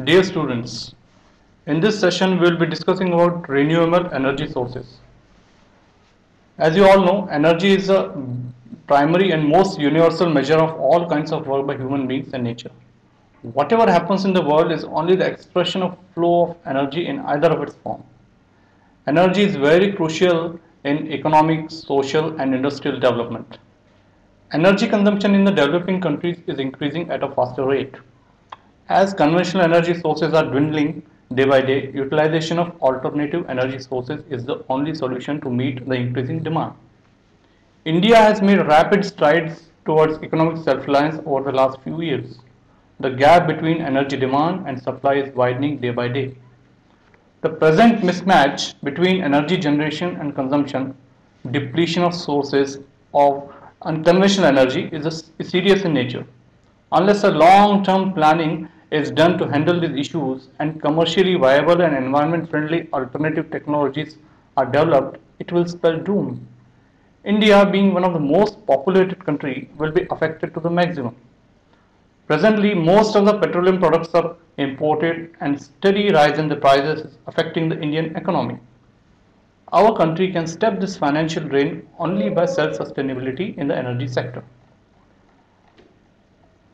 Dear students, in this session we will be discussing about renewable energy sources. As you all know, energy is a primary and most universal measure of all kinds of work by human beings and nature. Whatever happens in the world is only the expression of flow of energy in either of its form. Energy is very crucial in economic, social and industrial development. Energy consumption in the developing countries is increasing at a faster rate. As conventional energy sources are dwindling day by day, utilization of alternative energy sources is the only solution to meet the increasing demand. India has made rapid strides towards economic self-reliance over the last few years. The gap between energy demand and supply is widening day by day. The present mismatch between energy generation and consumption, depletion of sources of unconventional energy is serious in nature. Unless a long-term planning is done to handle these issues and commercially viable and environment-friendly alternative technologies are developed, it will spell doom. India, being one of the most populated countries, will be affected to the maximum. Presently, most of the petroleum products are imported and steady rise in the prices is affecting the Indian economy. Our country can step this financial drain only by self-sustainability in the energy sector.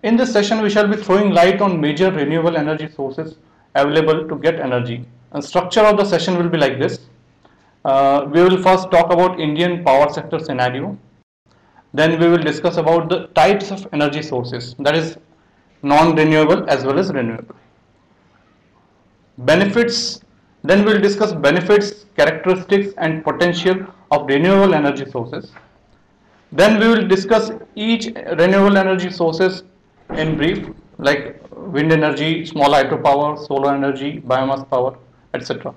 In this session, we shall be throwing light on major renewable energy sources available to get energy. The structure of the session will be like this. We will first talk about Indian power sector scenario. Then we will discuss about the types of energy sources, that is non-renewable as well as renewable. Benefits, then we will discuss benefits, characteristics and potential of renewable energy sources. Then we will discuss each renewable energy sources in brief, like wind energy, small hydropower, solar energy, biomass power, etc.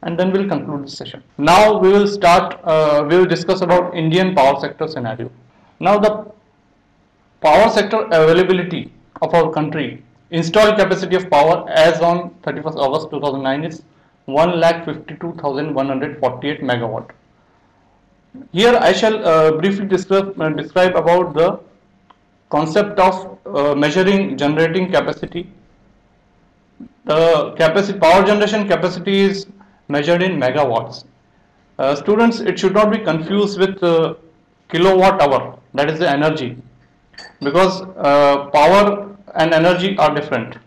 And then we'll conclude the session. Now we will discuss about Indian power sector scenario. Now the power sector availability of our country, installed capacity of power as on 31st August 2009 is 1,52,148 megawatt. Here I shall briefly describe about the concept of measuring generating capacity. The power generation capacity is measured in megawatts. Students, it should not be confused with kilowatt hour, that is the energy, because power and energy are different.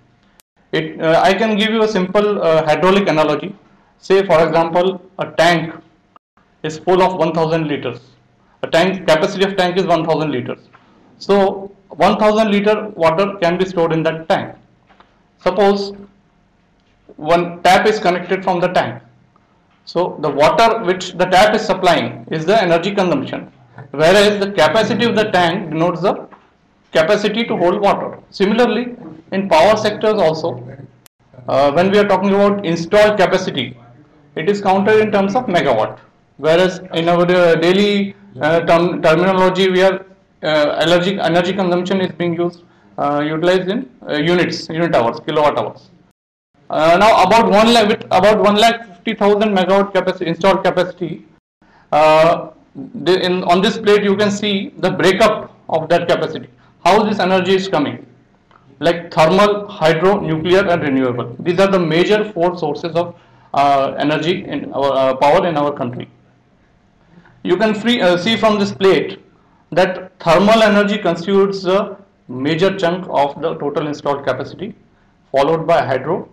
I can give you a simple hydraulic analogy. Say for example, a tank is full of 1000 liters. A tank capacity of tank is 1000 liters. So 1000 liter water can be stored in that tank. Suppose one tap is connected from the tank. So the water which the tap is supplying is the energy consumption, whereas the capacity of the tank denotes the capacity to hold water. Similarly, in power sectors also, when we are talking about installed capacity, it is counted in terms of megawatt, whereas in our daily terminology, we are energy consumption is being utilized in unit hours, kilowatt hours. Now about 1,50,000 megawatt capacity, installed capacity. On this plate you can see the breakup of that capacity, how this energy is coming, like thermal, hydro, nuclear and renewable. These are the major four sources of energy in our power in our country. You can see from this plate that thermal energy constitutes a major chunk of the total installed capacity, followed by hydro,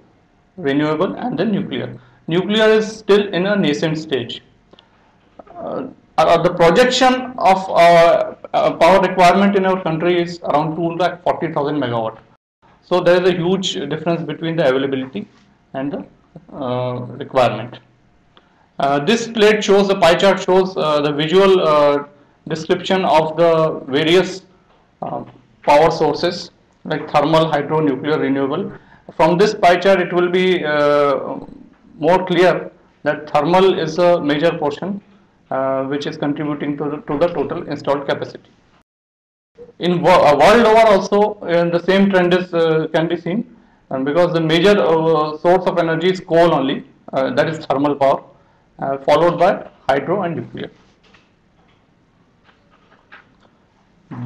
renewable and then nuclear. Nuclear is still in a nascent stage. The projection of power requirement in our country is around 2,40,000 megawatt. So there is a huge difference between the availability and the requirement. This plate shows, the pie chart shows the visual description of the various power sources like thermal, hydro, nuclear, renewable. From this pie chart it will be more clear that thermal is a major portion which is contributing to the total installed capacity. In world over also the same trend is can be seen, and because the major source of energy is coal only, that is thermal power, followed by hydro and nuclear.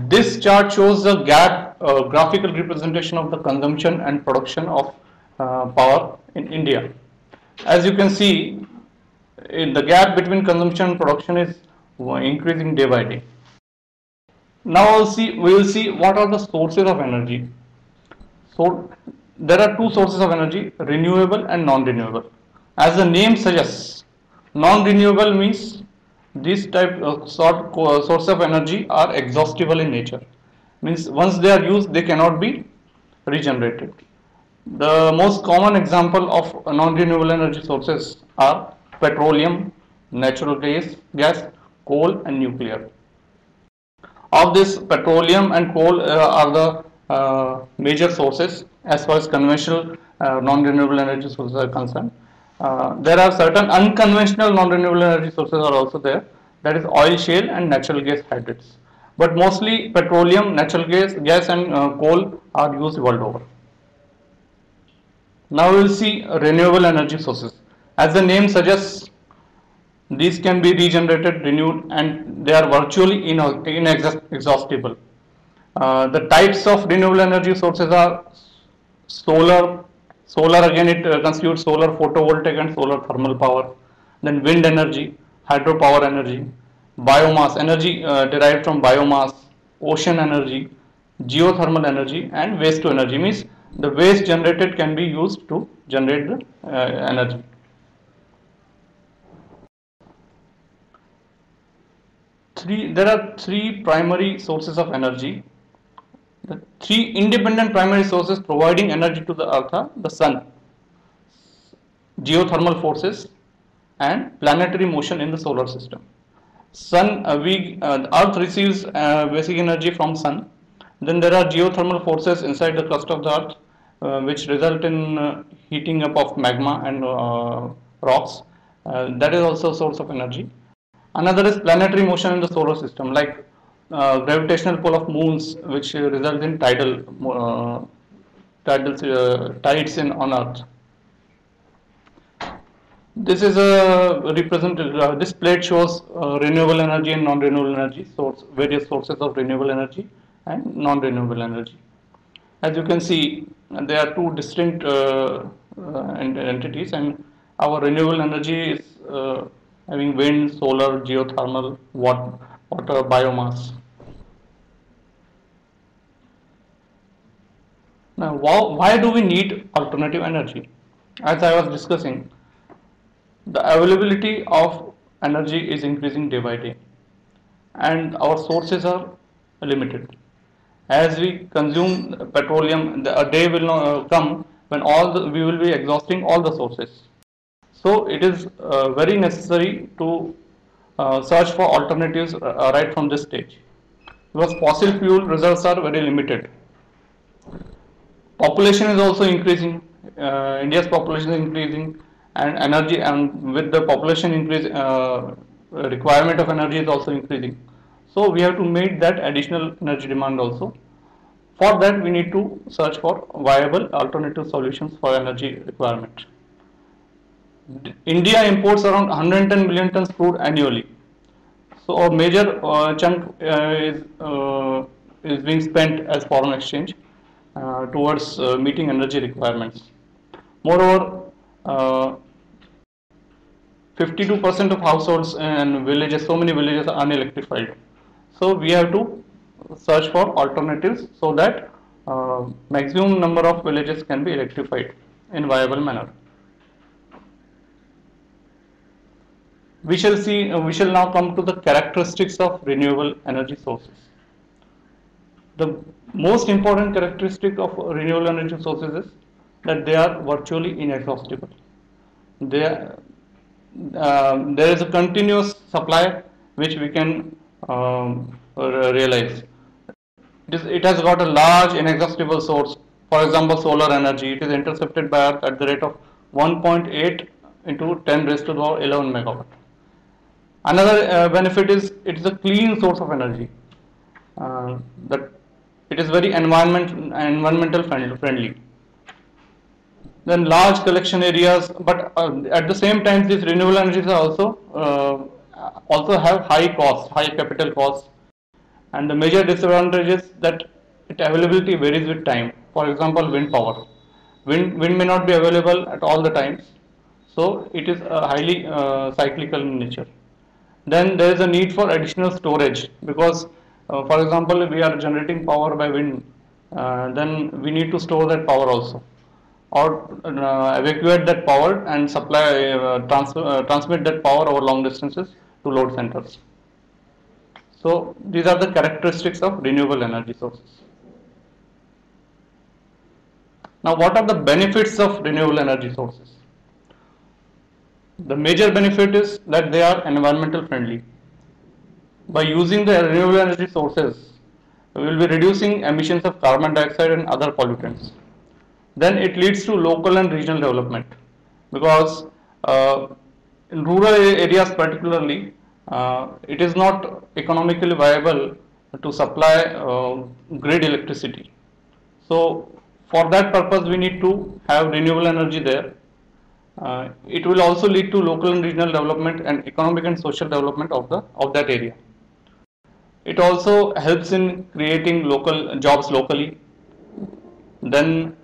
This chart shows the graphical representation of the consumption and production of power in India. As you can see, the gap between consumption and production is increasing day by day. Now we will see what are the sources of energy. So there are two sources of energy, renewable and non-renewable. As the name suggests, non-renewable means these type of source of energy are exhaustible in nature. Means once they are used, they cannot be regenerated. The most common example of non-renewable energy sources are petroleum, natural gas, coal, and nuclear. Of this, petroleum and coal are the major sources as far as conventional non-renewable energy sources are concerned. There are certain unconventional non-renewable energy sources are also there, that is oil shale and natural gas hydrates. But mostly petroleum, natural gas and coal are used world over. Now we will see renewable energy sources. As the name suggests, these can be regenerated, renewed, and they are virtually inexhaustible. The types of renewable energy sources are solar. Solar again it constitutes solar photovoltaic and solar thermal power. Then wind energy, hydropower energy, biomass energy derived from biomass, ocean energy, geothermal energy, and waste to energy means the waste generated can be used to generate the energy. There are three primary sources of energy. The three independent primary sources providing energy to the earth are the sun, geothermal forces, and planetary motion in the solar system. The earth receives basic energy from sun. Then there are geothermal forces inside the crust of the earth which result in heating up of magma and rocks. That is also a source of energy. Another is planetary motion in the solar system, like gravitational pull of moons, which result in tides in on Earth. This is a represented. This plate shows renewable energy and non-renewable energy various sources of renewable energy and non-renewable energy. As you can see, there are two distinct entities, and our renewable energy is having wind, solar, geothermal, water, biomass. Now, why do we need alternative energy? As I was discussing, the availability of energy is increasing day by day, and our sources are limited. As we consume petroleum, a day will not come when we will be exhausting all the sources. So it is very necessary to search for alternatives right from this stage, because fossil fuel reserves are very limited. Population is also increasing. India's population is increasing, and energy, and with the population increase, requirement of energy is also increasing. So we have to meet that additional energy demand also. For that, we need to search for viable alternative solutions for energy requirement. India imports around 110 million tons crude annually. So a major chunk is being spent as foreign exchange towards meeting energy requirements. Moreover, 52% of households and villages, so many villages are unelectrified. So we have to search for alternatives so that maximum number of villages can be electrified in viable manner. We shall now come to the characteristics of renewable energy sources. The most important characteristic of renewable energy sources is that they are virtually inexhaustible. There is a continuous supply which we can realize. It has got a large inexhaustible source. For example, solar energy. It is intercepted by Earth at the rate of 1.8 into 10 raised to the power 11 megawatt. Another benefit is it is a clean source of energy. That it is very environmental friendly. Then large collection areas, but at the same time, these renewable energies are also have high costs, high capital costs, and the major disadvantage is that its availability varies with time. For example, wind power. Wind may not be available at all the times, so it is highly cyclical in nature. Then there is a need for additional storage because, for example, if we are generating power by wind, then we need to store that power also, or evacuate that power and supply transmit that power over long distances to load centers. So these are the characteristics of renewable energy sources. Now, what are the benefits of renewable energy sources? The major benefit is that they are environmental friendly. By using the renewable energy sources, we will be reducing emissions of carbon dioxide and other pollutants. Then it leads to local and regional development because in rural areas particularly, it is not economically viable to supply grid electricity. So for that purpose, we need to have renewable energy there. It will also lead to local and regional development and economic and social development of that area. It also helps in creating local jobs locally. Then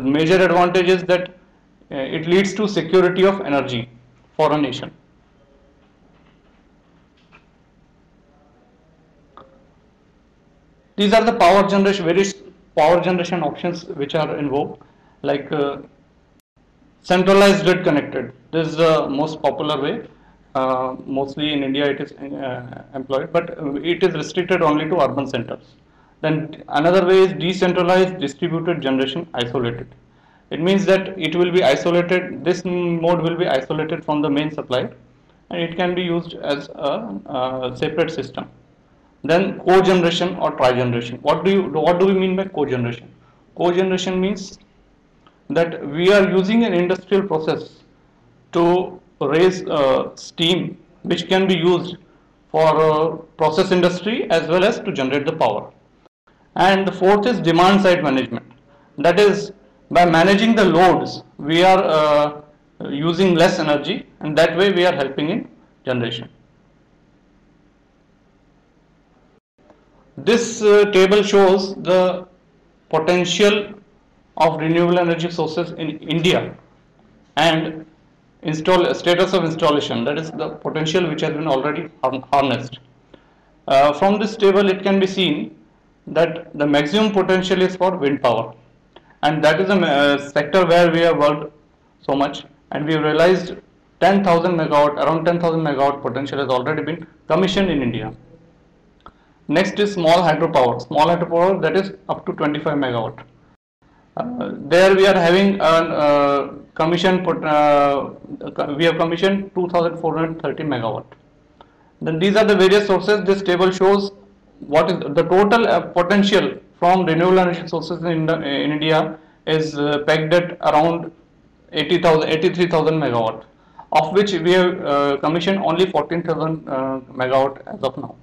major advantage is that it leads to security of energy for a nation. These are the various power generation options which are in vogue, like centralized grid connected. This is the most popular way. Mostly in India it is employed, but it is restricted only to urban centers. Then another way is decentralized distributed generation isolated. It means that it will be isolated, this mode will be isolated from the main supply and it can be used as a separate system. Then cogeneration or trigeneration. What do we mean by cogeneration? Cogeneration means that we are using an industrial process to raise steam which can be used for process industry as well as to generate the power. And the fourth is demand side management. That is, by managing the loads, we are using less energy and that way we are helping in generation. This table shows the potential of renewable energy sources in India and status of installation, that is the potential which has been already harnessed. From this table it can be seen that the maximum potential is for wind power, and that is a sector where we have worked so much and we have realized 10,000 megawatt, around 10,000 megawatt potential has already been commissioned in India. Next is small hydropower that is up to 25 megawatt. There we are having we have commissioned 2430 megawatt. Then these are the various sources. This table shows what is the total potential from renewable energy sources in India is pegged at around 83,000 megawatt, of which we have commissioned only 14,000 megawatt as of now.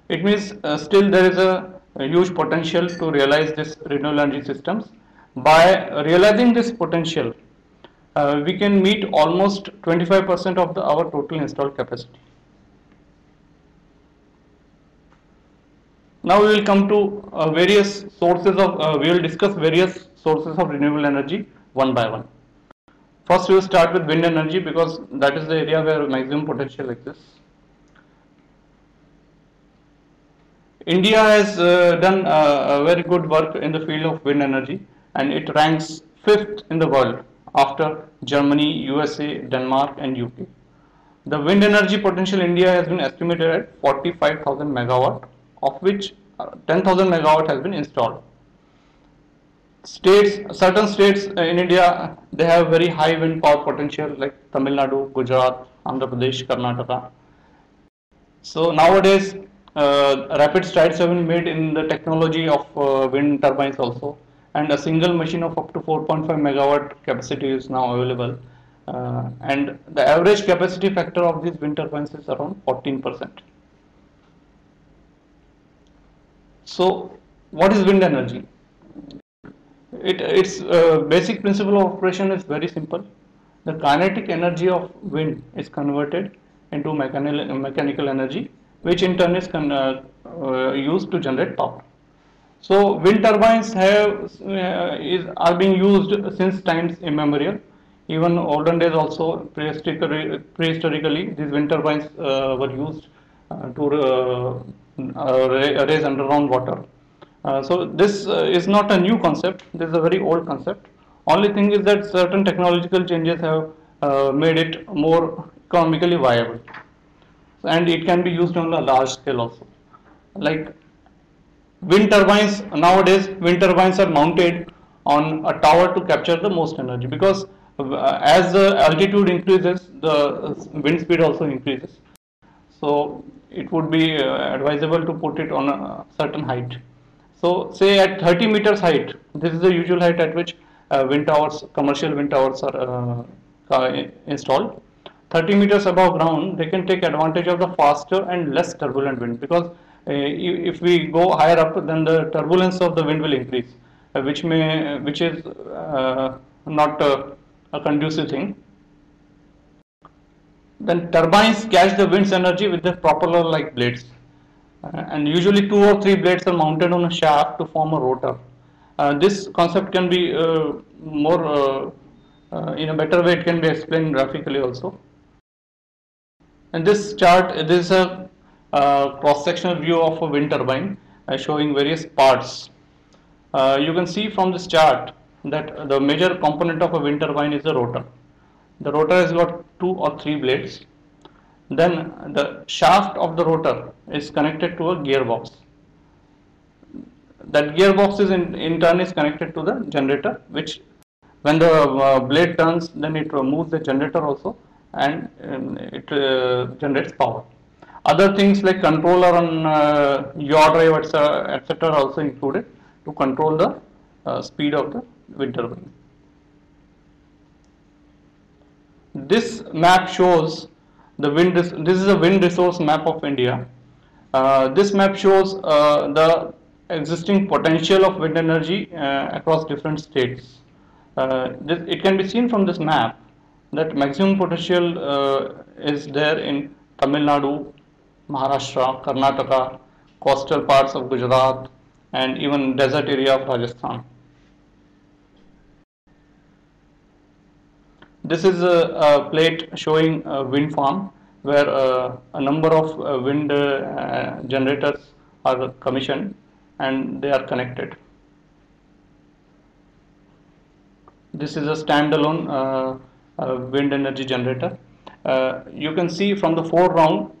It means still there is a huge potential to realize this renewable energy systems. By realizing this potential, we can meet almost 25% of our total installed capacity. Now we will come to various sources of, we will discuss various sources of renewable energy one by one. First we will start with wind energy because that is the area where maximum potential exists. India has done very good work in the field of wind energy and it ranks 5th in the world after Germany, USA, Denmark and UK. The wind energy potential in India has been estimated at 45,000 megawatt, of which 10,000 megawatt has been installed. Certain states in India, they have very high wind power potential like Tamil Nadu, Gujarat, Andhra Pradesh, Karnataka. So nowadays, rapid strides have been made in the technology of wind turbines also, and a single machine of up to 4.5 megawatt capacity is now available. And the average capacity factor of these wind turbines is around 14%. So, what is wind energy? Its basic principle of operation is very simple. The kinetic energy of wind is converted into mechanical energy, which in turn is used to generate power. So wind turbines are being used since times immemorial. Even olden days also, prehistorically these wind turbines were used to raise underground water. So this is not a new concept. This is a very old concept. Only thing is that certain technological changes have made it more economically viable, and it can be used on a large scale also. Like wind turbines, nowadays wind turbines are mounted on a tower to capture the most energy, because as the altitude increases, the wind speed also increases. So it would be advisable to put it on a certain height. So say at 30 meters height, this is the usual height at which wind towers, commercial wind towers are installed. 30 meters above ground, they can take advantage of the faster and less turbulent wind, because if we go higher up, then the turbulence of the wind will increase, which is not a conducive thing. Then turbines catch the wind's energy with the propeller-like blades, and usually two or three blades are mounted on a shaft to form a rotor. This concept can be more in a better way. It can be explained graphically also. In this chart, this is a cross-sectional view of a wind turbine showing various parts. You can see from this chart that the major component of a wind turbine is the rotor. The rotor has got two or three blades. Then the shaft of the rotor is connected to a gearbox. That gearbox is in turn is connected to the generator, which when the blade turns, then it moves the generator also, and it generates power. Other things like controller on yaw drive, etc. are also included to control the speed of the wind turbine. This map shows the wind. This is a wind resource map of India. This map shows the existing potential of wind energy across different states. It can be seen from this map that maximum potential is there in Tamil Nadu, Maharashtra, Karnataka, coastal parts of Gujarat, and even desert area of Rajasthan. This is a plate showing a wind farm where a number of wind generators are commissioned and they are connected. This is a standalone wind energy generator. You can see from the foreground,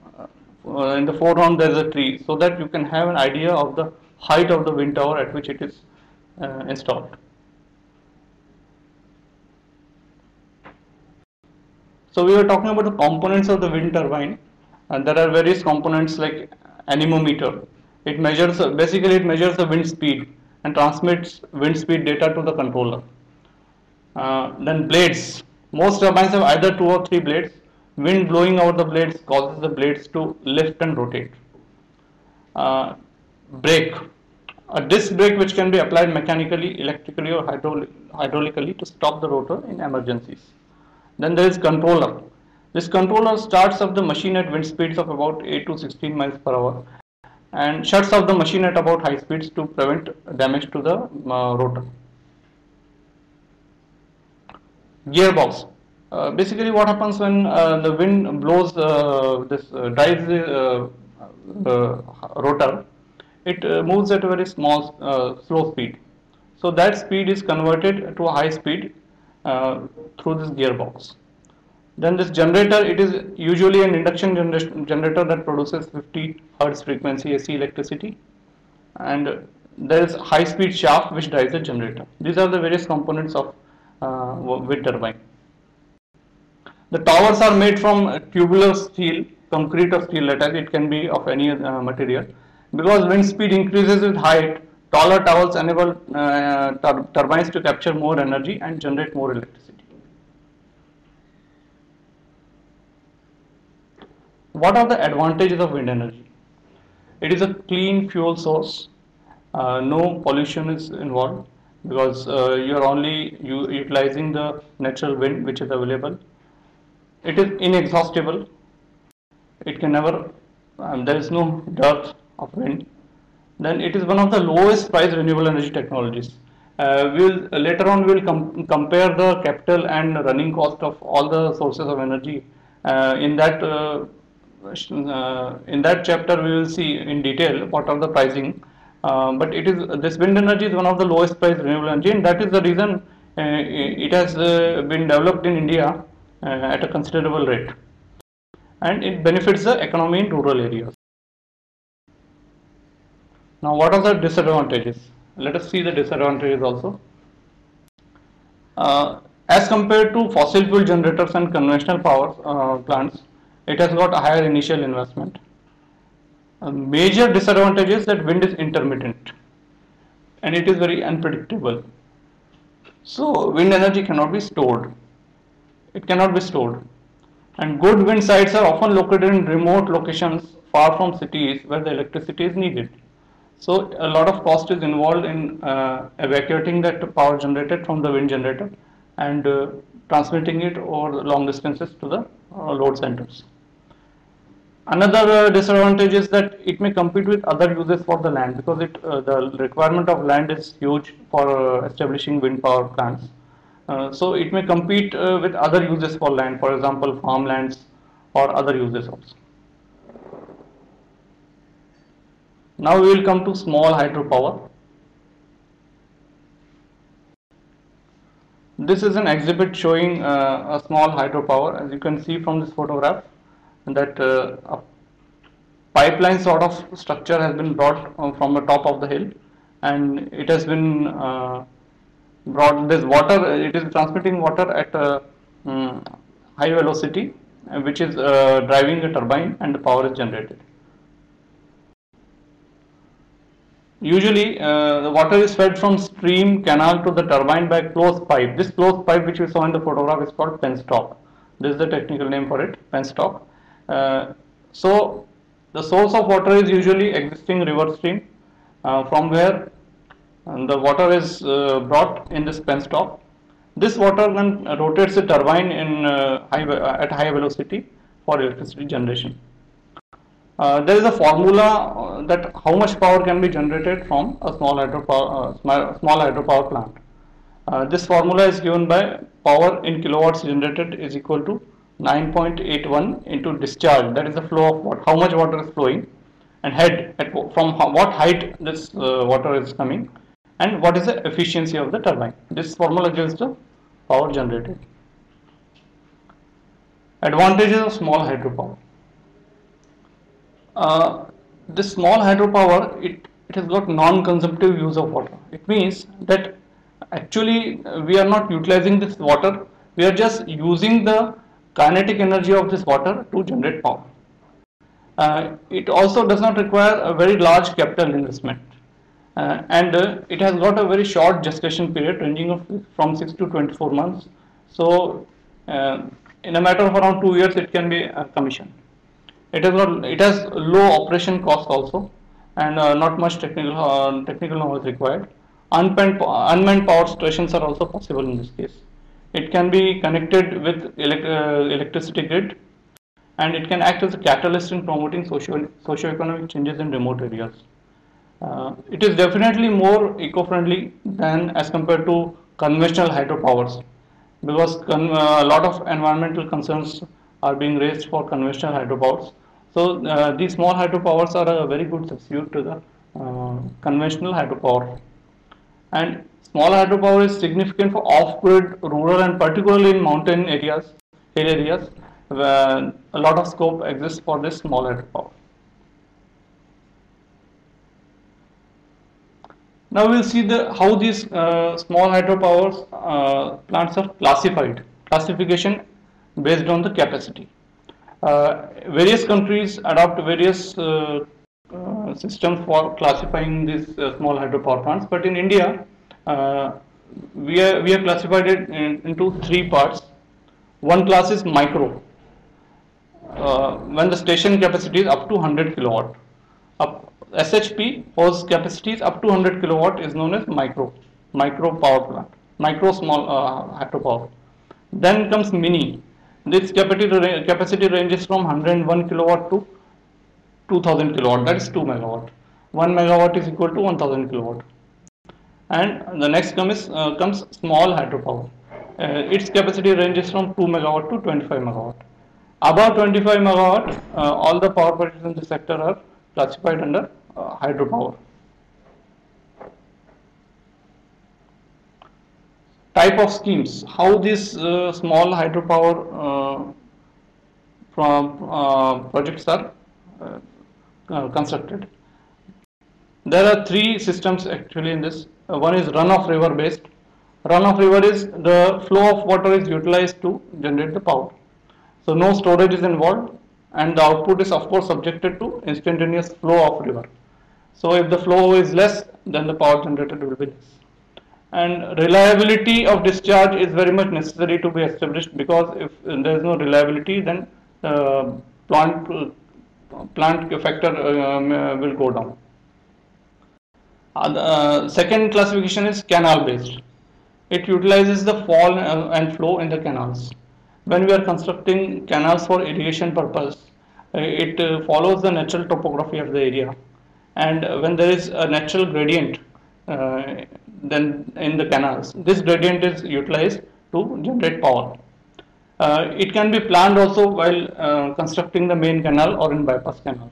in the foreground there is a tree, so that you can have an idea of the height of the wind tower at which it is installed. So we were talking about the components of the wind turbine, and there are various components like anemometer. It measures basically it measures the wind speed and transmits wind speed data to the controller. Then blades. Most turbines have either two or three blades. Wind blowing out the blades causes the blades to lift and rotate. Brake. A disc brake which can be applied mechanically, electrically, or hydraulically to stop the rotor in emergencies. Then there is controller. This controller starts up the machine at wind speeds of about 8 to 16 miles per hour and shuts off the machine at about high speeds to prevent damage to the rotor. Gearbox. Basically what happens when the wind blows drives the rotor, it moves at a very small slow speed. So that speed is converted to a high speed through this gearbox. Then this generator, it is usually an induction generator that produces 50 hertz frequency AC electricity, and there is high speed shaft which drives the generator. These are the various components of wind turbine. The towers are made from tubular steel, concrete or steel lattice. It can be of any material. Because wind speed increases with height, taller towers enable turbines to capture more energy and generate more electricity. What are the advantages of wind energy? It is a clean fuel source. No pollution is involved because you are only utilizing the natural wind which is available. It is inexhaustible. It can never, there is no dearth of wind. then it is one of the lowest price renewable energy technologies. We'll later on we'll compare the capital and running cost of all the sources of energy. In that chapter we will see in detail what are the pricing. But it is this wind energy is one of the lowest price renewable energy, and that is the reason it has been developed in India at a considerable rate, and it benefits the economy in rural areas. Now, what are the disadvantages? Let us see the disadvantages also. As compared to fossil fuel generators and conventional power plants, it has got a higher initial investment. A major disadvantage is that wind is intermittent and it is very unpredictable. So, wind energy cannot be stored. It cannot be stored. And good wind sites are often located in remote locations far from cities where the electricity is needed. So a lot of cost is involved in evacuating that power generated from the wind generator and transmitting it over long distances to the load centers. Another disadvantage is that it may compete with other uses for the land, because the requirement of land is huge for establishing wind power plants. So it may compete with other uses for land, for example farmlands or other uses also. Now we will come to small hydropower. This is an exhibit showing a small hydropower. As you can see from this photograph, that a pipeline sort of structure has been brought from the top of the hill, and it has been brought this water. It is transmitting water at high velocity, which is driving a turbine, and the power is generated. Usually, the water is fed from stream, canal to the turbine by closed pipe. This closed pipe, which we saw in the photograph, is called penstock. This is the technical name for it, penstock. So, the source of water is usually existing river stream, from where the water is brought in this penstock. This water then rotates the turbine at high velocity for electricity generation. There is a formula that how much power can be generated from a small hydropower plant. This formula is given by power in kilowatts generated is equal to 9.81 into discharge, that is the flow of water, how much water is flowing, and head from what height this water is coming, and what is the efficiency of the turbine. This formula gives the power generated. Advantages of small hydropower. This small hydropower, it has got non-consumptive use of water. It means that actually we are not utilizing this water, we are just using the kinetic energy of this water to generate power. It also does not require a very large capital investment, and it has got a very short gestation period ranging from 6 to 24 months. So in a matter of around 2 years it can be commissioned. It has low operation cost also, and not much technical knowledge required. Unmanned power stations are also possible in this case. It can be connected with electricity grid, and it can act as a catalyst in promoting socio-economic changes in remote areas. It is definitely more eco-friendly than as compared to conventional hydropowers, because a lot of environmental concerns are being raised for conventional hydropowers. So these small hydropowers are a very good substitute to the conventional hydropower. And small hydropower is significant for off-grid, rural, and particularly in mountain areas, hill areas, where a lot of scope exists for this small hydropower. Now we'll see how these small hydropower plants are classified. Classification based on the capacity. Various countries adopt various systems for classifying these small hydropower plants, but in India we have classified it into three parts. One class is micro, when the station capacity is up to 100 kilowatt. SHP, whose capacity is up to 100 kilowatt, is known as micro power plant, micro small hydropower. Then comes mini. This capacity ranges from 101 kilowatt to 2000 kilowatt, that is 2 megawatt. 1 megawatt is equal to 1000 kilowatt. And the next comes small hydropower. Its capacity ranges from 2 megawatt to 25 megawatt. Above 25 megawatt, all the power projects in the sector are classified under hydropower. Type of schemes, how these small hydropower projects are constructed. There are three systems actually in this. One is run-off river based. Run-off river is the flow of water is utilized to generate the power. So no storage is involved, and the output is of course subjected to instantaneous flow of river. So if the flow is less, then the power generated will be less. And reliability of discharge is very much necessary to be established, because if there is no reliability, then plant factor will go down. Second classification is canal based. It utilizes the fall and flow in the canals. When we are constructing canals for irrigation purpose, it follows the natural topography of the area, and when there is a natural gradient, then in the canals, this gradient is utilized to generate power. It can be planned also while constructing the main canal or in bypass canal.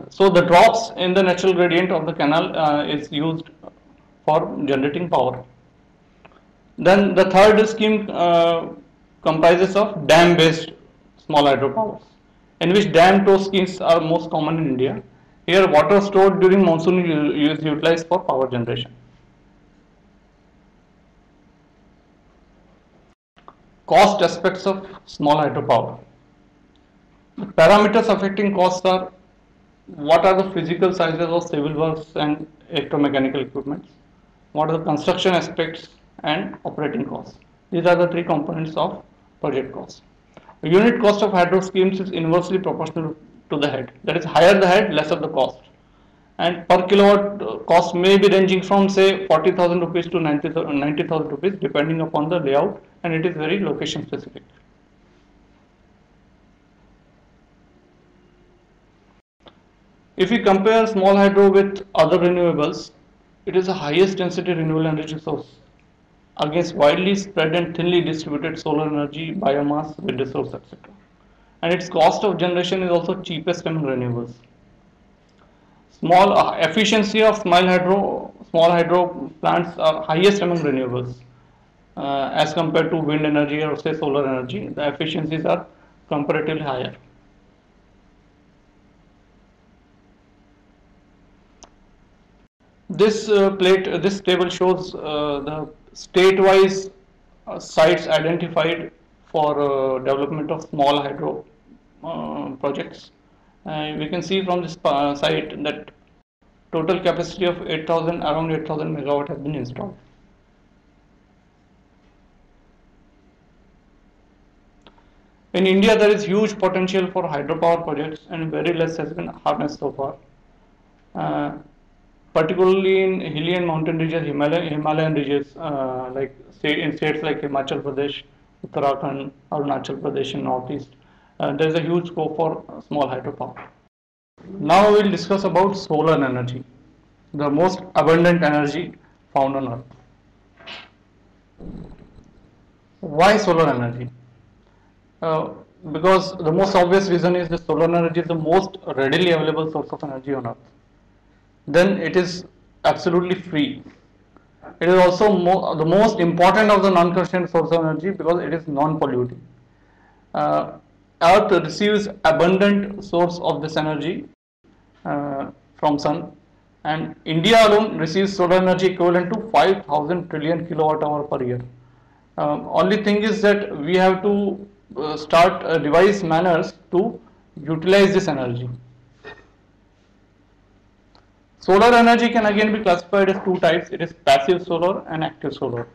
So the drops in the natural gradient of the canal is used for generating power. Then the third scheme comprises of dam based small hydropowers, in which dam tow schemes are most common in India. Here water stored during monsoon is utilized for power generation. Cost aspects of small hydropower. The parameters affecting costs are: what are the physical sizes of civil works and electromechanical equipment, what are the construction aspects, and operating costs. These are the three components of project cost. The unit cost of hydro schemes is inversely proportional to the head. That is, higher the head, lesser the cost. And per kilowatt cost may be ranging from say 40,000 rupees to 90,000 rupees, depending upon the layout, and it is very location specific. If we compare small hydro with other renewables, it is the highest density renewable energy source against widely spread and thinly distributed solar energy, biomass, wind resource, etc. And its cost of generation is also cheapest among renewables. Small efficiency of small hydro plants are highest among renewables as compared to wind energy or say solar energy. The efficiencies are comparatively higher. This this table shows the state-wise sites identified for development of small hydro projects. We can see from this site that total capacity of around 8,000 megawatt has been installed. In India, there is huge potential for hydropower projects, and very less has been harnessed so far. Particularly in hilly and mountain regions, Himalayan regions, in states like Himachal Pradesh, Uttarakhand, Arunachal Pradesh in northeast, there is a huge scope for small hydropower. Now we will discuss about solar energy, the most abundant energy found on earth. Why solar energy? Because the most obvious reason is that solar energy is the most readily available source of energy on earth. Then it is absolutely free. It is also the most important of the non-constrained source of energy because it is non-polluting. Earth receives abundant source of this energy from sun, and India alone receives solar energy equivalent to 5,000 trillion kilowatt hour per year. Only thing is that we have to start devise manners to utilize this energy. Solar energy can again be classified as two types. It is passive solar and active solar.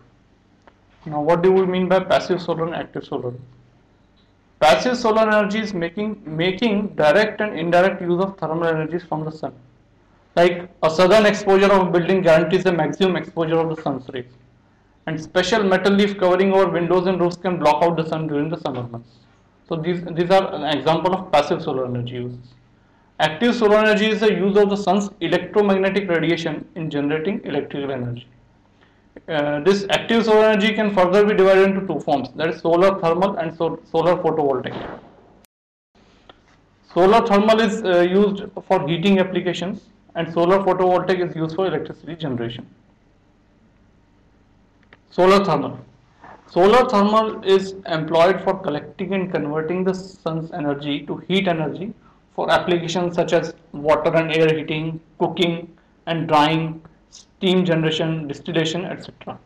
Now, what do we mean by passive solar and active solar? Passive solar energy is making direct and indirect use of thermal energies from the sun. Like a southern exposure of a building guarantees the maximum exposure of the sun's rays, and special metal leaf covering over windows and roofs can block out the sun during the summer months. So these are an example of passive solar energy uses. Active solar energy is the use of the sun's electromagnetic radiation in generating electrical energy. This active solar energy can further be divided into two forms, that is solar thermal and solar photovoltaic. Solar thermal is used for heating applications and solar photovoltaic is used for electricity generation. Solar thermal. Solar thermal is employed for collecting and converting the sun's energy to heat energy for applications such as water and air heating, cooking and drying, steam generation, distillation, etc.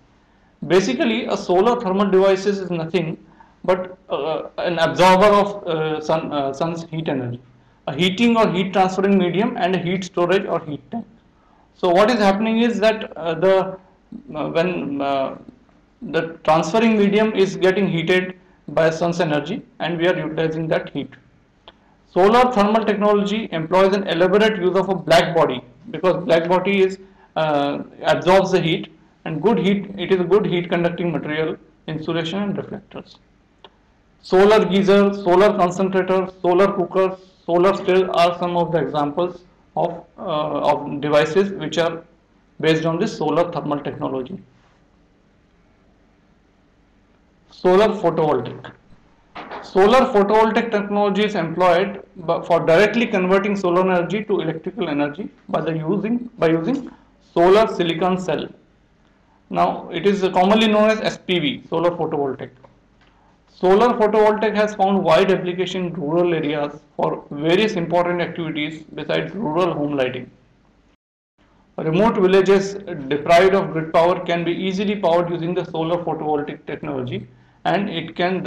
Basically, a solar thermal device is nothing but an absorber of sun's heat energy, a heating or heat transferring medium, and a heat storage or heat tank. So what is happening is that when the transferring medium is getting heated by sun's energy and we are utilizing that heat. Solar thermal technology employs an elaborate use of a black body because black body is absorbs the heat and good heat. It is a good heat conducting material, insulation and reflectors. Solar geyser, solar concentrator, solar cookers, solar still are some of the examples of devices which are based on this solar thermal technology. Solar photovoltaic. Solar photovoltaic technology is employed for directly converting solar energy to electrical energy by using solar silicon cell. Now it is commonly known as SPV, solar photovoltaic. Solar photovoltaic has found wide application in rural areas for various important activities besides rural home lighting. Remote villages deprived of grid power can be easily powered using the solar photovoltaic technology, and it can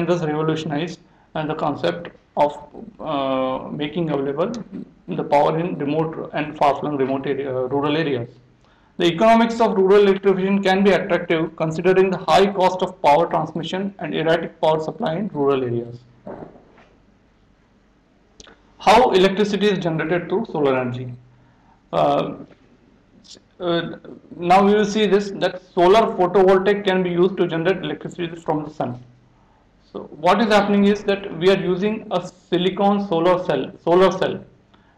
thus revolutionize the concept of making available the power in remote and far-flung rural areas. The economics of rural electrification can be attractive considering the high cost of power transmission and erratic power supply in rural areas. How electricity is generated through solar energy? Uh, Now we will see this, that solar photovoltaic can be used to generate electricity from the sun. So what is happening is that we are using a silicon solar cell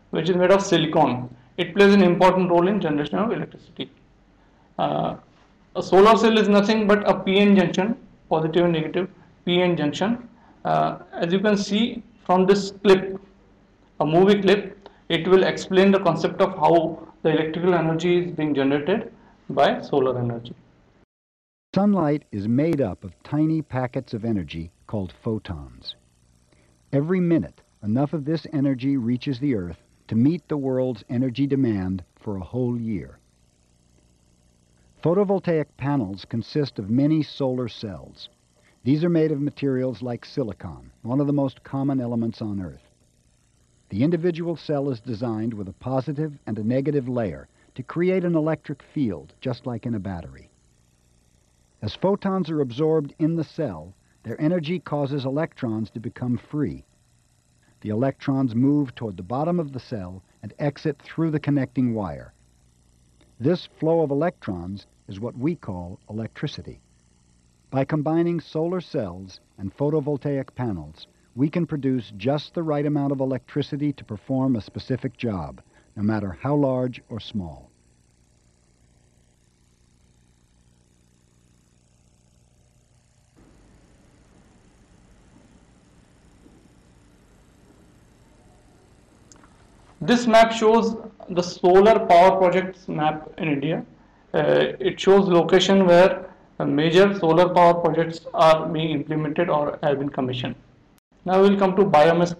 which is made of silicon. It plays an important role in generation of electricity. A solar cell is nothing but a PN junction, positive and negative PN junction. As you can see from this clip, a movie clip, it will explain the concept of how the electrical energy is being generated by solar energy. Sunlight is made up of tiny packets of energy called photons. Every minute, enough of this energy reaches the Earth to meet the world's energy demand for a whole year. Photovoltaic panels consist of many solar cells. These are made of materials like silicon, one of the most common elements on Earth. The individual cell is designed with a positive and a negative layer to create an electric field, just like in a battery. As photons are absorbed in the cell, their energy causes electrons to become free. The electrons move toward the bottom of the cell and exit through the connecting wire. This flow of electrons is what we call electricity. By combining solar cells and photovoltaic panels, we can produce just the right amount of electricity to perform a specific job, no matter how large or small. This map shows the solar power projects map in India. It shows location where major solar power projects are being implemented or have been commissioned. Now we will come to biomass.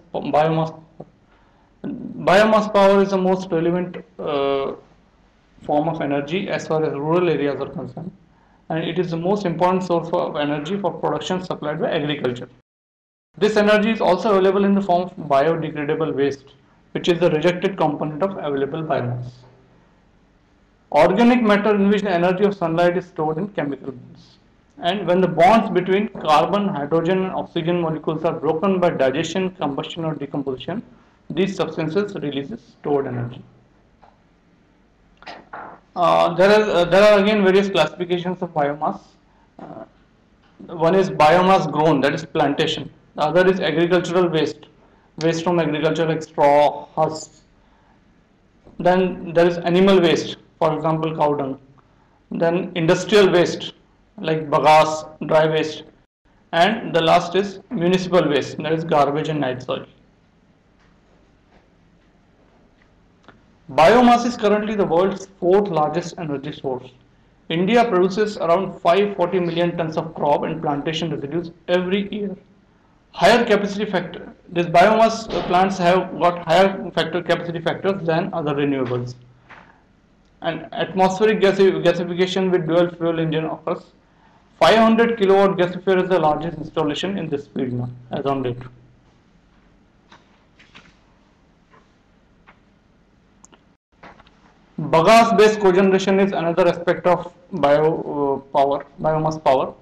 Biomass power is the most relevant form of energy as far as rural areas are concerned, and it is the most important source of energy for production supplied by agriculture. This energy is also available in the form of biodegradable waste, which is the rejected component of available biomass. Organic matter in which the energy of sunlight is stored in chemical bonds. And when the bonds between carbon, hydrogen and oxygen molecules are broken by digestion, combustion or decomposition, these substances releases stored energy. There are again various classifications of biomass. One is biomass grown, that is plantation. The other is agricultural waste, waste from agriculture like straw, husks. Then there is animal waste, for example, cow dung. Then industrial waste like bagasse, dry waste. And the last is municipal waste, that is garbage and night soil. Biomass is currently the world's fourth largest energy source. India produces around 540 million tons of crop and plantation residues every year. Higher capacity factor. These biomass plants have got higher capacity factors than other renewables. And atmospheric gasification with dual fuel engine occurs. 500 kilowatt gasifier is the largest installation in this field now, as on date. Bagasse-based cogeneration is another aspect of biomass power.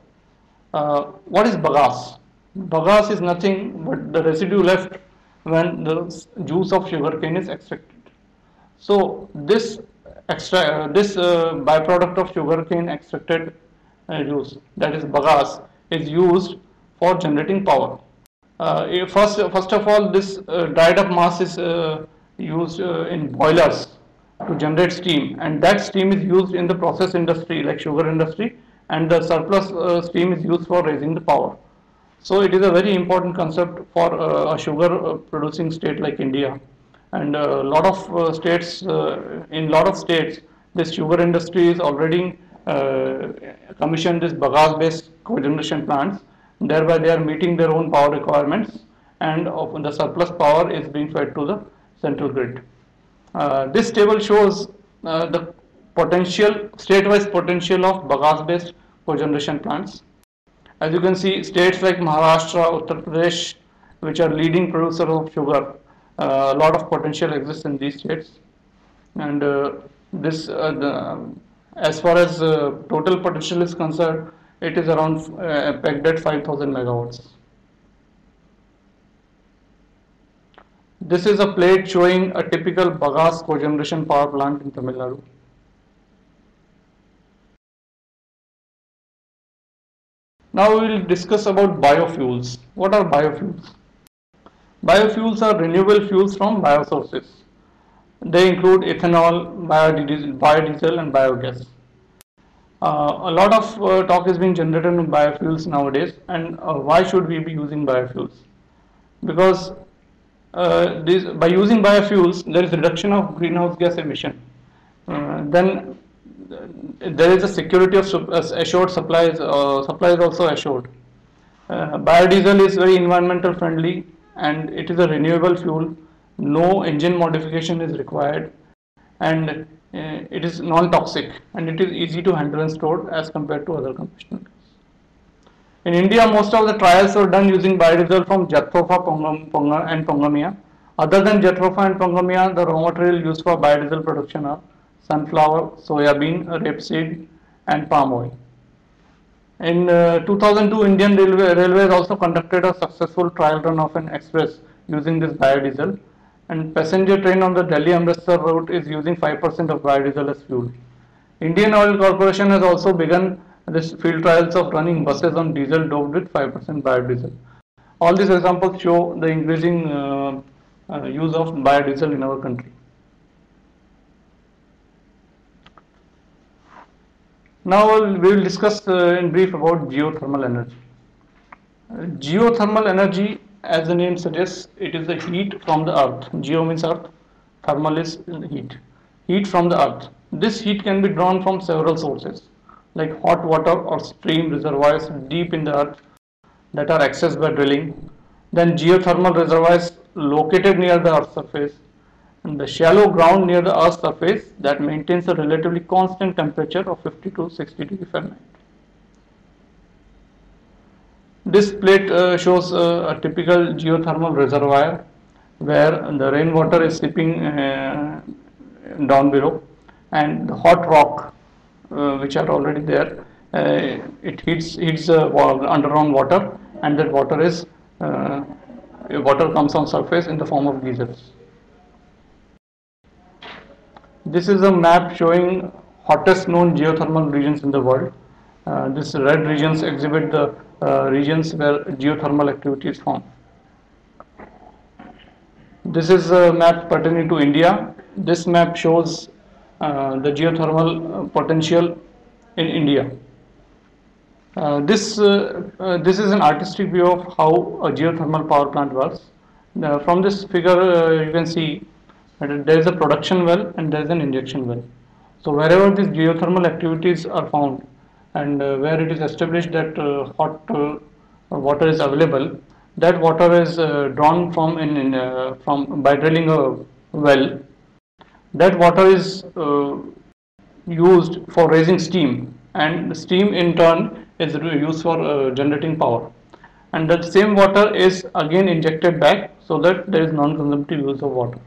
What is bagasse? Bagasse is nothing but the residue left when the juice of sugarcane is extracted. So this byproduct of sugarcane extracted juice, that is bagasse, is used for generating power. First of all, this dried up mass is used in boilers to generate steam, and that steam is used in the process industry like sugar industry, and the surplus steam is used for raising the power. So it is a very important concept for a sugar producing state like India, and a lot of states, in lot of states, this sugar industry is already commissioned this bagasse based cogeneration plants. Thereby they are meeting their own power requirements, and the surplus power is being fed to the central grid. This table shows the state-wise potential of bagasse-based cogeneration plants. As you can see, states like Maharashtra, Uttar Pradesh, which are leading producers of sugar, a lot of potential exists in these states. And as far as total potential is concerned, it is around pegged at 5,000 megawatts. This is a plate showing a typical bagasse cogeneration power plant in Tamil Nadu. Now we will discuss about biofuels. What are biofuels? Biofuels are renewable fuels from biosources. They include ethanol, biodiesel and biogas. A lot of talk is being generated on biofuels nowadays, and why should we be using biofuels? Because by using biofuels, there is reduction of greenhouse gas emission. Then there is a security of assured supplies. Supply is also assured. Biodiesel is very environmental friendly, and it is a renewable fuel. No engine modification is required, and it is non-toxic, and it is easy to handle and store as compared to other conventional gas. In India, most of the trials were done using biodiesel from Jatropha and Pongamia. Other than Jatropha and Pongamia, the raw material used for biodiesel production are sunflower, soybean, rapeseed, and palm oil. In 2002, Indian Railways also conducted a successful trial run of an express using this biodiesel, and passenger train on the Delhi-Amritsar route is using 5% of biodiesel as fuel. Indian Oil Corporation has also begun this field trials of running buses on diesel doped with 5% biodiesel. All these examples show the increasing use of biodiesel in our country. Now we will discuss in brief about geothermal energy. Geothermal energy, as the name suggests, it is the heat from the earth. Geo means earth, thermal is heat. Heat from the earth. This heat can be drawn from several sources like hot water or stream reservoirs deep in the earth that are accessed by drilling. Then geothermal reservoirs located near the earth's surface, and the shallow ground near the earth's surface that maintains a relatively constant temperature of 50 to 60 degrees Fahrenheit. This plate shows a typical geothermal reservoir where the rainwater is seeping down below, and the hot rock which are already there, it heats underground water, and that water comes on surface in the form of geysers. This is a map showing hottest known geothermal regions in the world. These red regions exhibit the regions where geothermal activity is found. This is a map pertaining to India. This map shows the geothermal potential in India. This is an artistic view of how a geothermal power plant works. From this figure, you can see that there is a production well and there is an injection well. So wherever these geothermal activities are found and where it is established that hot water is available, that water is drawn from by drilling a well. That water is used for raising steam, and the steam in turn is used for generating power, and that same water is again injected back so that there is non-consumptive use of water.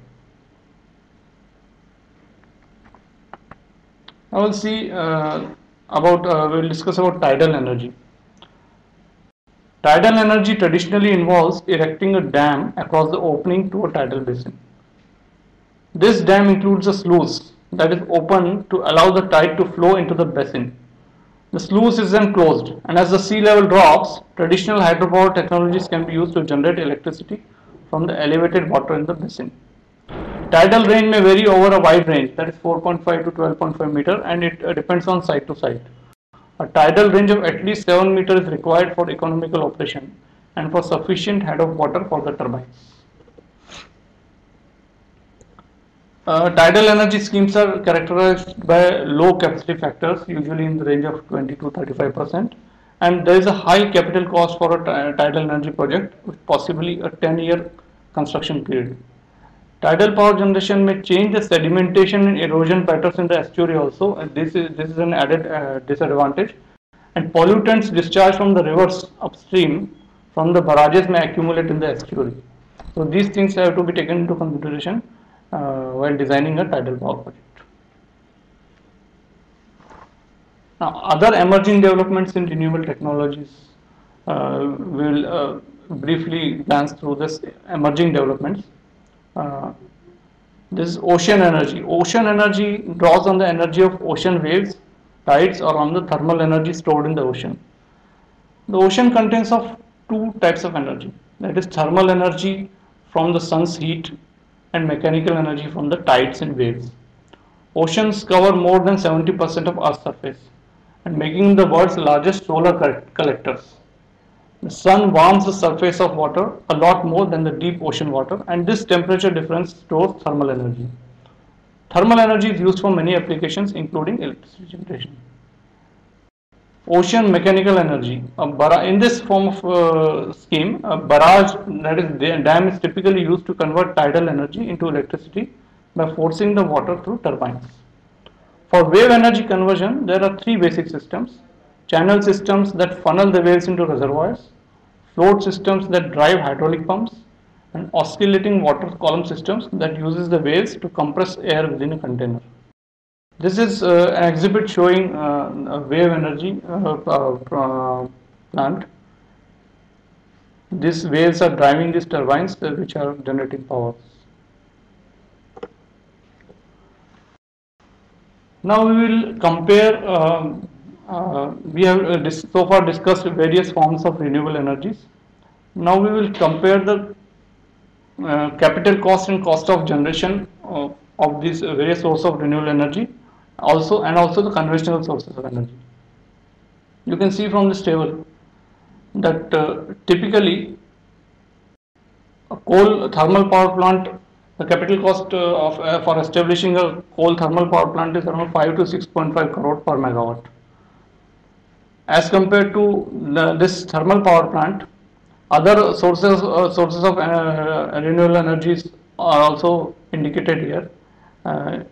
Now we'll see we'll discuss about tidal energy. Tidal energy traditionally involves erecting a dam across the opening to a tidal basin. This dam includes a sluice that is open to allow the tide to flow into the basin. The sluice is then closed, and as the sea level drops, traditional hydropower technologies can be used to generate electricity from the elevated water in the basin. Tidal range may vary over a wide range, that is 4.5 to 12.5 meter, and it depends on site to site. A tidal range of at least 7 meters is required for economical operation and for sufficient head of water for the turbines. Tidal energy schemes are characterized by low capacity factors, usually in the range of 20 to 35%, and there is a high capital cost for a tidal energy project with possibly a 10-year construction period. Tidal power generation may change the sedimentation and erosion patterns in the estuary also, and this is an added disadvantage. And pollutants discharged from the rivers upstream from the barrages may accumulate in the estuary. So these things have to be taken into consideration while designing a tidal power project. Now, other emerging developments in renewable technologies, we will briefly glance through this emerging developments. This is ocean energy. Ocean energy draws on the energy of ocean waves, tides, or on the thermal energy stored in the ocean. The ocean contains of two types of energy, that is thermal energy from the sun's heat and mechanical energy from the tides and waves. Oceans cover more than 70% of Earth's surface and making the world's largest solar collectors. The sun warms the surface of water a lot more than the deep ocean water, and this temperature difference stores thermal energy. Thermal energy is used for many applications including electricity generation. Ocean mechanical energy. In this form of scheme, a barrage, that is the dam, is typically used to convert tidal energy into electricity by forcing the water through turbines. For wave energy conversion, there are three basic systems: channel systems that funnel the waves into reservoirs, float systems that drive hydraulic pumps, and oscillating water column systems that uses the waves to compress air within a container. This is an exhibit showing a wave energy plant. These waves are driving these turbines which are generating power. Now we will compare, we have so far discussed various forms of renewable energies. Now we will compare the capital cost and cost of generation of these various sources of renewable energy, also the conventional sources of energy. You can see from this table that typically a coal thermal power plant, the capital cost for establishing a coal thermal power plant is around 5 to 6.5 crore per megawatt. As compared to this thermal power plant, other sources of renewable energies are also indicated here.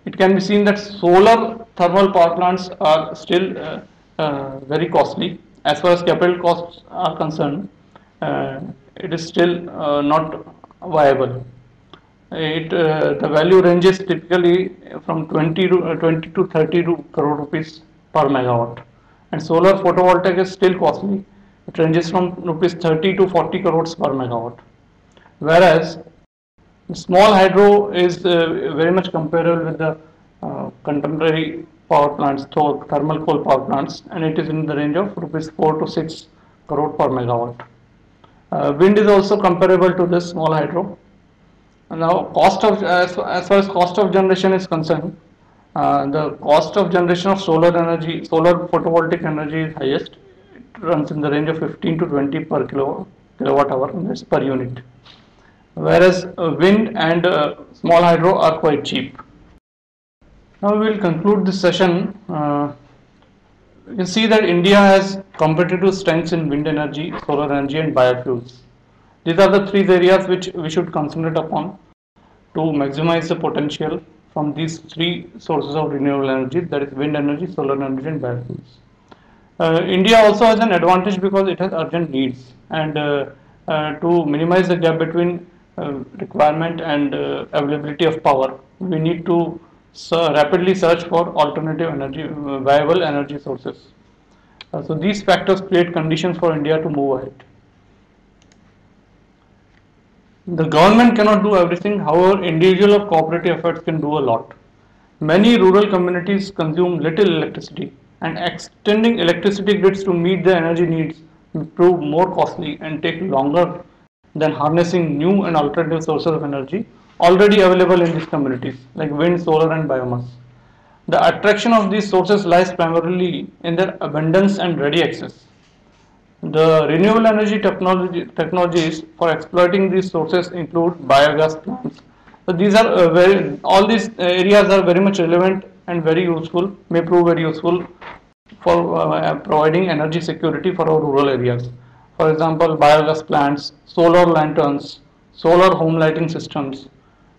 It can be seen that solar thermal power plants are still very costly. As far as capital costs are concerned, it is still not viable. The value ranges typically from 20 to 30 crore rupees per megawatt, and solar photovoltaic is still costly. It ranges from rupees 30 to 40 crores per megawatt, whereas small hydro is very much comparable with the contemporary power plants, thermal coal power plants, and it is in the range of rupees 4 to 6 crore per megawatt. Wind is also comparable to this small hydro. Now, cost of as far as cost of generation is concerned, the cost of generation of solar energy, solar photovoltaic energy is highest. It runs in the range of 15 to 20 per kilowatt hour, that's per unit. Whereas wind and small hydro are quite cheap. Now we will conclude this session. You see that India has competitive strengths in wind energy, solar energy, and biofuels. These are the three areas which we should concentrate upon to maximize the potential from these three sources of renewable energy, that is wind energy, solar energy, and biofuels. India also has an advantage because it has urgent needs, and to minimize the gap between requirement and availability of power, we need to rapidly search for alternative energy, viable energy sources. So these factors create conditions for India to move ahead. The government cannot do everything, however, individual or cooperative efforts can do a lot. Many rural communities consume little electricity, and extending electricity grids to meet their energy needs will prove more costly and take longer than harnessing new and alternative sources of energy already available in these communities, like wind, solar, and biomass. The attraction of these sources lies primarily in their abundance and ready access. The renewable energy technologies for exploiting these sources include biogas plants. So these are all these areas are very much relevant and very useful, may prove very useful for providing energy security for our rural areas. For example, biogas plants, solar lanterns, solar home lighting systems,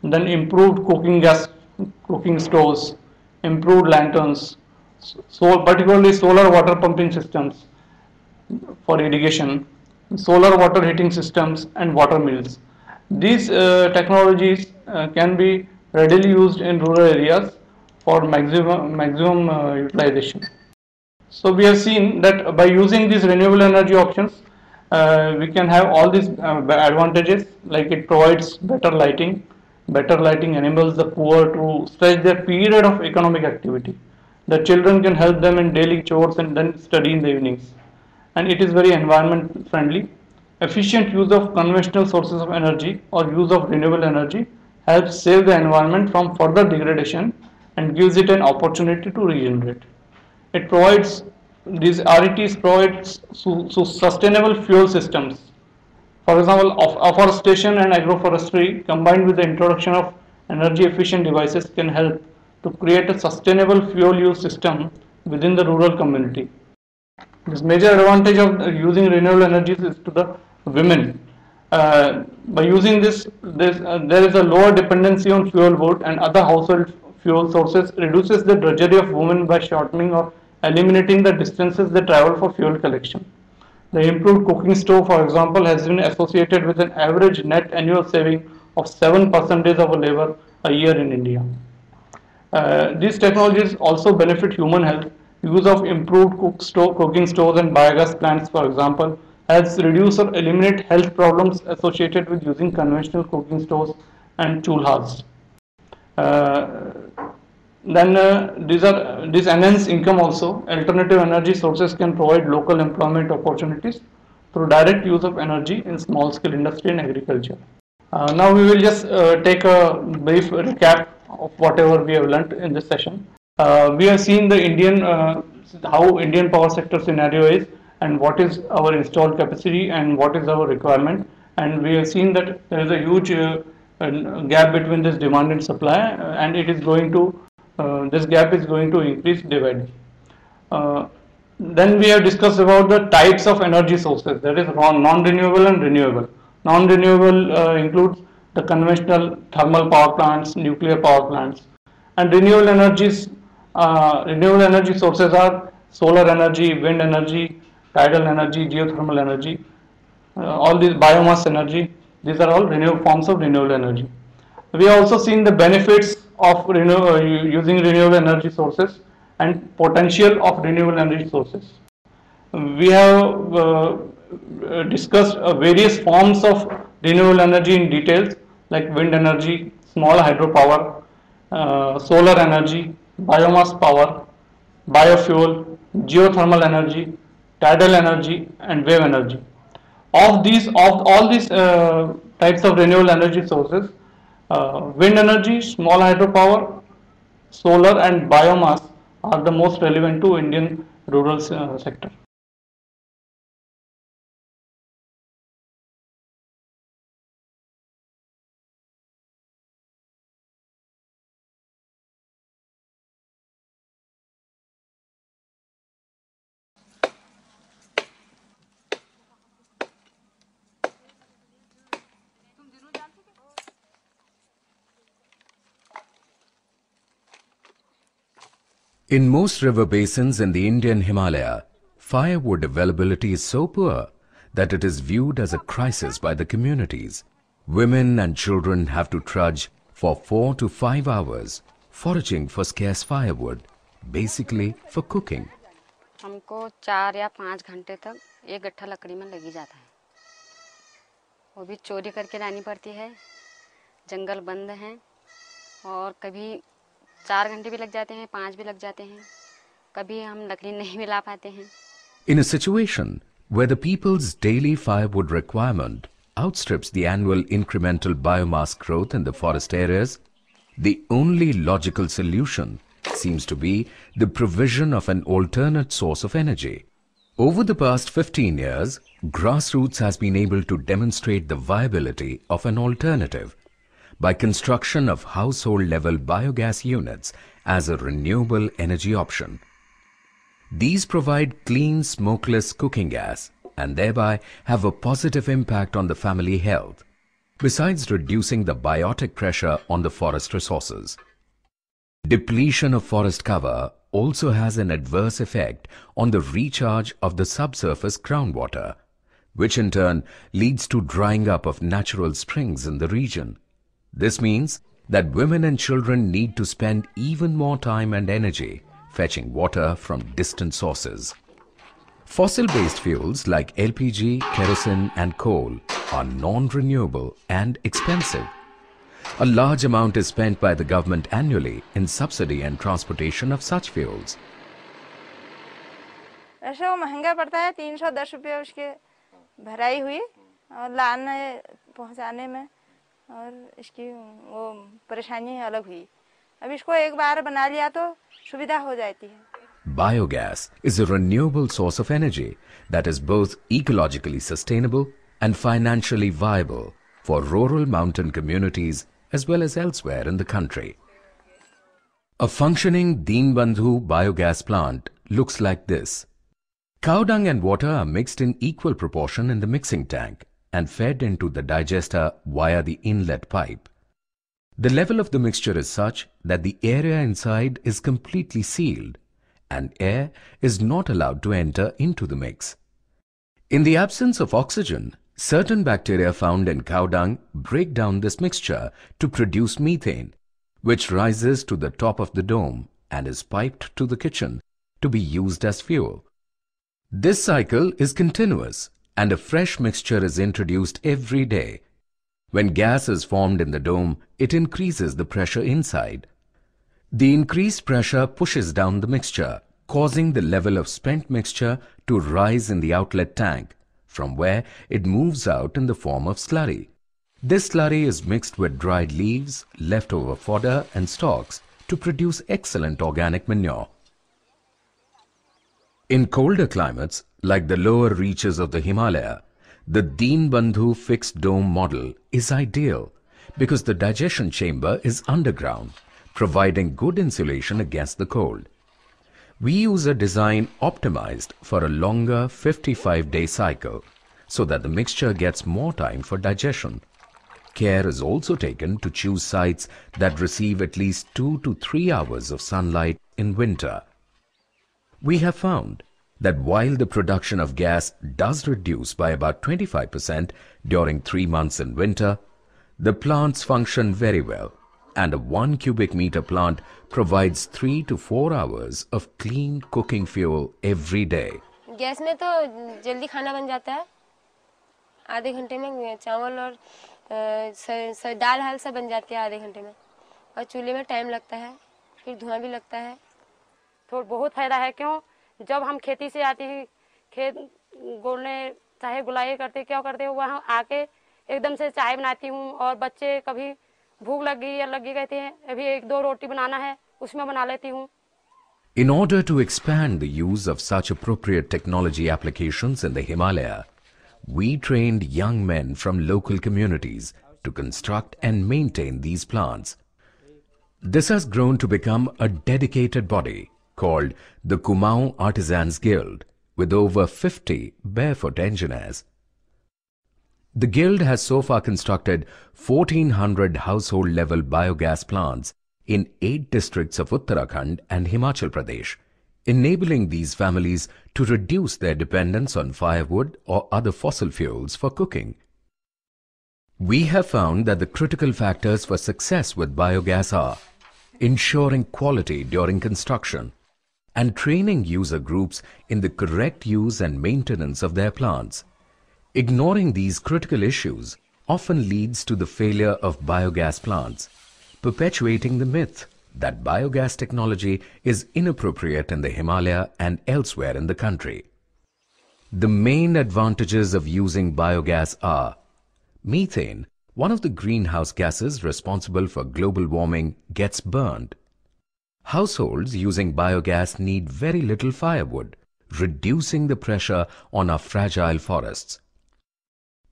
then improved cooking stoves, improved lanterns, so particularly solar water pumping systems for irrigation, solar water heating systems, and water mills. These technologies can be readily used in rural areas for maximum utilization. So we have seen that by using these renewable energy options, we can have all these advantages, like it provides better lighting. Better lighting enables the poor to stretch their period of economic activity. The children can help them in daily chores and then study in the evenings. And it is very environment friendly. Efficient use of conventional sources of energy or use of renewable energy helps save the environment from further degradation and gives it an opportunity to regenerate. It provides these RETs provides sustainable fuel systems. For example, afforestation and agroforestry combined with the introduction of energy efficient devices can help to create a sustainable fuel use system within the rural community. This major advantage of using renewable energies is to the women. By using this, there is a lower dependency on fuel wood and other household fuel sources, reduces the drudgery of women by shortening or eliminating the distances they travel for fuel collection. The improved cooking stove, for example, has been associated with an average net annual saving of 7% of labor a year in India. These technologies also benefit human health. Use of improved cooking stoves and biogas plants, for example, helps reduce or eliminate health problems associated with using conventional cooking stoves and chulhas. Uh, then these enhance income also. Alternative energy sources can provide local employment opportunities through direct use of energy in small scale industry and agriculture. Now we will just take a brief recap of whatever we have learnt in this session. We have seen the how Indian power sector scenario is, and what is our installed capacity and what is our requirement, and we have seen that there is a huge gap between this demand and supply, and it is going to this gap is going to increase day by day. Then we have discussed about the types of energy sources, that is non-renewable and renewable. Non-renewable includes the conventional thermal power plants, nuclear power plants, and renewable energy sources are solar energy, wind energy, tidal energy, geothermal energy, all these biomass energy. These are all forms of renewable energy. We have also seen the benefits of using renewable energy sources and potential of renewable energy sources. We have discussed various forms of renewable energy in details, like wind energy, small hydropower, solar energy, biomass power, biofuel, geothermal energy, tidal energy, and wave energy. Of all these types of renewable energy sources, Wind energy, small hydropower, solar and biomass are the most relevant to Indian rural sector. In most river basins in the Indian Himalaya, firewood availability is so poor that it is viewed as a crisis by the communities. Women and children have to trudge for 4 to 5 hours foraging for scarce firewood, basically for cooking. हमको 4 या 5 घंटे तक एक गट्ठा लकड़ी में लगी जाता है, वो भी चोरी करके लानी पड़ती है, जंगल बंद हैं और कभी 4 घंटे भी लग जाते हैं, 5 भी लग जाते हैं, कभी हम लकड़ी नहीं मिला पाते हैं. In a situation where the people's daily firewood requirement outstrips the annual incremental biomass growth in the forest areas, the only logical solution seems to be the provision of an alternate source of energy. Over the past 15 years, grassroots has been able to demonstrate the viability of an alternative by construction of household-level biogas units as a renewable energy option. These provide clean, smokeless cooking gas and thereby have a positive impact on the family health, besides reducing the biotic pressure on the forest resources. Depletion of forest cover also has an adverse effect on the recharge of the subsurface groundwater, which in turn leads to drying up of natural springs in the region. This means that women and children need to spend even more time and energy fetching water from distant sources. Fossil-based fuels like LPG, kerosene and coal are non-renewable and expensive. A large amount is spent by the government annually in subsidy and transportation of such fuels. ऐसे वो महंगा पड़ता है, 310 रुपये उसके भराई हुई और लाने पहुंचाने में, और इसकी वो परेशानी अलग हुई. अब इसको एक बार बना लिया तो सुविधा हो जाती है. Biogas is a renewable source of energy that is both ecologically sustainable and financially viable for rural mountain communities as well as elsewhere in the country. A functioning Deen Bandhu biogas plant looks like this. Cow dung and water are mixed in equal proportion in the mixing tank and fed into the digester via the inlet pipe. The level of the mixture is such that the area inside is completely sealed and air is not allowed to enter into the mix. In the absence of oxygen, certain bacteria found in cow dung break down this mixture to produce methane, which rises to the top of the dome and is piped to the kitchen to be used as fuel. This cycle is continuous and a fresh mixture is introduced every day. When gas is formed in the dome, it increases the pressure inside. The increased pressure pushes down the mixture, causing the level of spent mixture to rise in the outlet tank, from where it moves out in the form of slurry. This slurry is mixed with dried leaves, leftover fodder and stalks to produce excellent organic manure. In colder climates, like the lower reaches of the Himalaya, the Deen Bandhu fixed dome model is ideal because the digestion chamber is underground, providing good insulation against the cold. We use a design optimized for a longer 55-day cycle so that the mixture gets more time for digestion. Care is also taken to choose sites that receive at least 2 to 3 hours of sunlight in winter. We have found that while the production of gas does reduce by about 25% during 3 months in winter, the plants function very well, and a 1 cubic meter plant provides 3 to 4 hours of clean cooking fuel every day. Gas में तो जल्दी खाना बन जाता है, आधे घंटे में चावल और दाल हाल सब बन जाती है आधे घंटे में, और चूल्हे में टाइम लगता है, फिर धुआं भी लगता है. तो बहुत फायदा है. क्यों? जब हम खेती से आते हैं, खेत गोड़ने चाहे गुलाई करते क्या करते हैं, वहाँ आके एकदम से चाय बनाती हूँ और बच्चे कभी भूख लगी कहते हैं, अभी 1-2 रोटी बनाना है, उसमें बना लेती हूँ। In order to expand the use of such appropriate technology applications in the Himalaya, we trained young men from local communities to construct and maintain these plants. This has grown to become a dedicated body called the Kumaon Artisans Guild, with over 50 barefoot engineers. The guild has so far constructed 1,400 household-level biogas plants in 8 districts of Uttarakhand and Himachal Pradesh, enabling these families to reduce their dependence on firewood or other fossil fuels for cooking. We have found that the critical factors for success with biogas are ensuring quality during construction and training user groups in the correct use and maintenance of their plants. Ignoring these critical issues often leads to the failure of biogas plants, perpetuating the myth that biogas technology is inappropriate in the Himalaya and elsewhere in the country. The main advantages of using biogas are: methane, one of the greenhouse gases responsible for global warming, gets burned. Households using biogas need very little firewood, reducing the pressure on our fragile forests.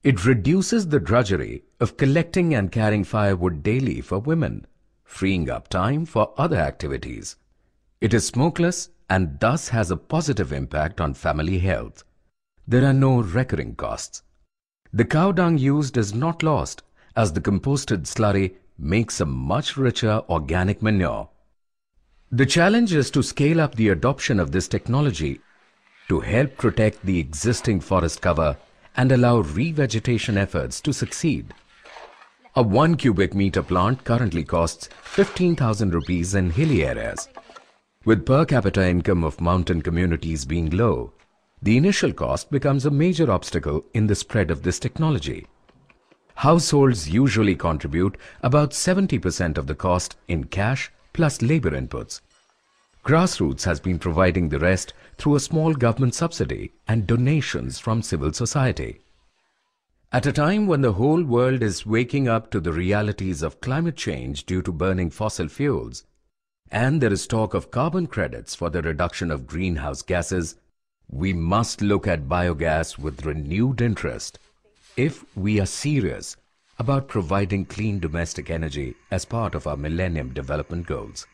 It reduces the drudgery of collecting and carrying firewood daily for women, freeing up time for other activities. It is smokeless and thus has a positive impact on family health. There are no recurring costs. The cow dung used is not lost, as the composted slurry makes a much richer organic manure. The challenge is to scale up the adoption of this technology to help protect the existing forest cover and allow revegetation efforts to succeed. A 1 cubic meter plant currently costs 15,000 rupees in hilly areas. With per capita income of mountain communities being low, the initial cost becomes a major obstacle in the spread of this technology. Households usually contribute about 70% of the cost in cash plus labor inputs. Grassroots has been providing the rest through a small government subsidy and donations from civil society. At a time when the whole world is waking up to the realities of climate change due to burning fossil fuels, and there is talk of carbon credits for the reduction of greenhouse gases, we must look at biogas with renewed interest if we are serious about providing clean domestic energy as part of our Millennium Development Goals.